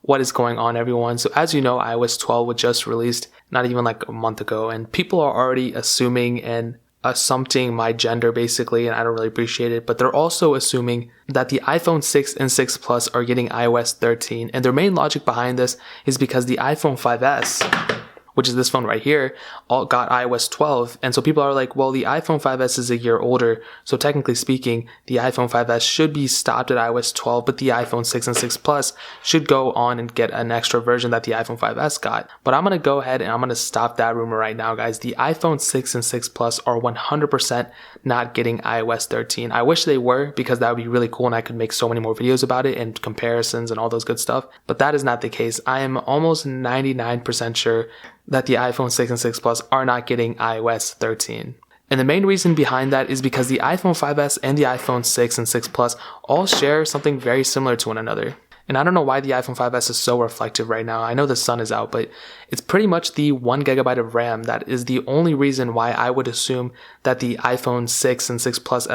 What is going on, everyone? So as you know, iOS 12 was just released not even like a month ago, and people are already assuming and assumpting my gender basically, and I don't really appreciate it, but they're also assuming that the iPhone 6 and 6 Plus are getting iOS 13, and their main logic behind this is because the iPhone 5S, which is this phone right here, all got iOS 12. And so people are like, well, the iPhone 5S is a year older, so technically speaking, the iPhone 5S should be stopped at iOS 12, but the iPhone 6 and 6 Plus should go on and get an extra version that the iPhone 5S got. But I'm going to go ahead and I'm going to stop that rumor right now, guys. The iPhone 6 and 6 Plus are 100% not getting iOS 13. I wish they were, because that would be really cool and I could make so many more videos about it and comparisons and all those good stuff. But that is not the case. I am almost 99% sure that the iPhone 6 and 6 Plus are not getting iOS 13. And the main reason behind that is because the iPhone 5S and the iPhone 6 and 6 Plus all share something very similar to one another. And I don't know why the iPhone 5S is so reflective right now. I know the sun is out, but it's pretty much the 1GB of RAM that is the only reason why I would assume that the iPhone 6 and 6 Plus,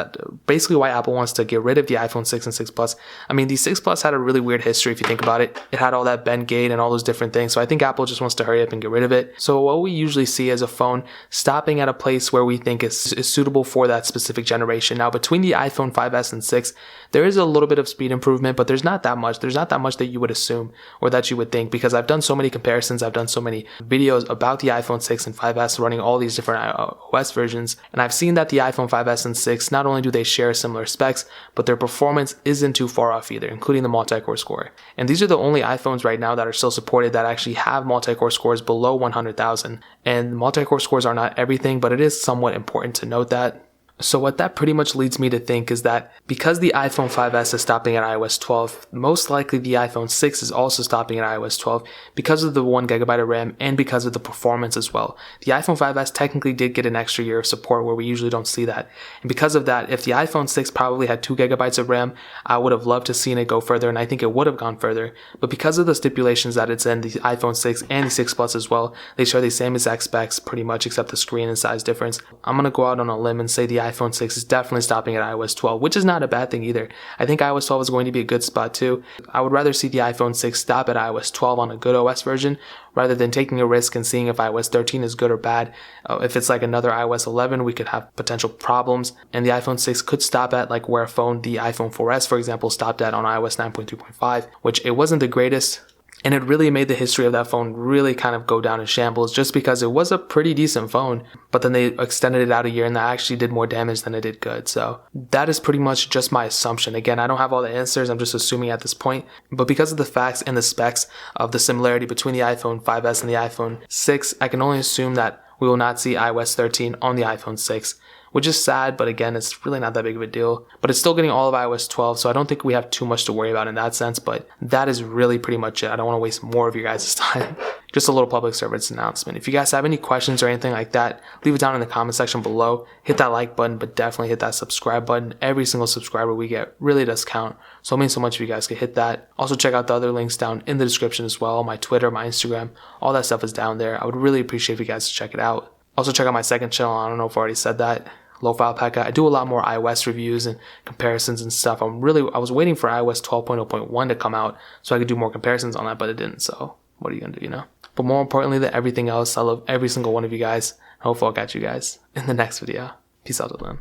basically why Apple wants to get rid of the iPhone 6 and 6 Plus. I mean, the 6 Plus had a really weird history if you think about it. It had all that bend gate and all those different things. So I think Apple just wants to hurry up and get rid of it. So what we usually see is a phone stopping at a place where we think is suitable for that specific generation. Now, between the iPhone 5S and 6, there is a little bit of speed improvement, but there's not that much. There's not that much that you would assume or that you would think, because I've done so many comparisons. I've done so many videos about the iPhone 6 and 5S running all these different OS versions, and I've seen that the iPhone 5S and 6, not only do they share similar specs, but their performance isn't too far off either, including the multi-core score. And these are the only iPhones right now that are still supported that actually have multi-core scores below 100,000. And multi-core scores are not everything, but it is somewhat important to note that. So what that pretty much leads me to think is that because the iPhone 5S is stopping at iOS 12, most likely the iPhone 6 is also stopping at iOS 12 because of the 1GB of RAM and because of the performance as well. The iPhone 5S technically did get an extra year of support where we usually don't see that. And because of that, if the iPhone 6 probably had 2GB of RAM, I would have loved to seen it go further, and I think it would have gone further. But because of the stipulations that it's in the iPhone 6 and the 6 Plus as well, they share the same exact specs pretty much except the screen and size difference. I'm going to go out on a limb and say the iPhone 6 is definitely stopping at iOS 12, which is not a bad thing either. I think iOS 12 is going to be a good spot too. I would rather see the iPhone 6 stop at iOS 12 on a good OS version rather than taking a risk and seeing if iOS 13 is good or bad. If it's like another iOS 11, we could have potential problems, and the iPhone 6 could stop at like where a phone, the iPhone 4S for example, stopped at on iOS 9.3.5, which it wasn't the greatest. And it really made the history of that phone really kind of go down in shambles, just because it was a pretty decent phone, but then they extended it out a year and that actually did more damage than it did good. So that is pretty much just my assumption. Again, I don't have all the answers, I'm just assuming at this point. But because of the facts and the specs of the similarity between the iPhone 5S and the iPhone 6, I can only assume that we will not see iOS 13 on the iPhone 6. Which is sad, but again, it's really not that big of a deal. But it's still getting all of iOS 12, so I don't think we have too much to worry about in that sense, but that is really pretty much it. I don't want to waste more of your guys' time. Just a little public service announcement. If you guys have any questions or anything like that, leave it down in the comment section below. Hit that like button, but definitely hit that subscribe button. Every single subscriber we get really does count, so it means so much if you guys could hit that. Also check out the other links down in the description as well. My Twitter, my Instagram, all that stuff is down there. I would really appreciate if you guys to check it out. Also check out my second channel. I don't know if I already said that. Alpaca. I do a lot more iOS reviews and comparisons and stuff. I was waiting for iOS 12.0.1 to come out so I could do more comparisons on that, but it didn't. So what are you gonna do, you know? But more importantly than everything else, I love every single one of you guys. Hopefully I'll catch you guys in the next video. Peace out till then.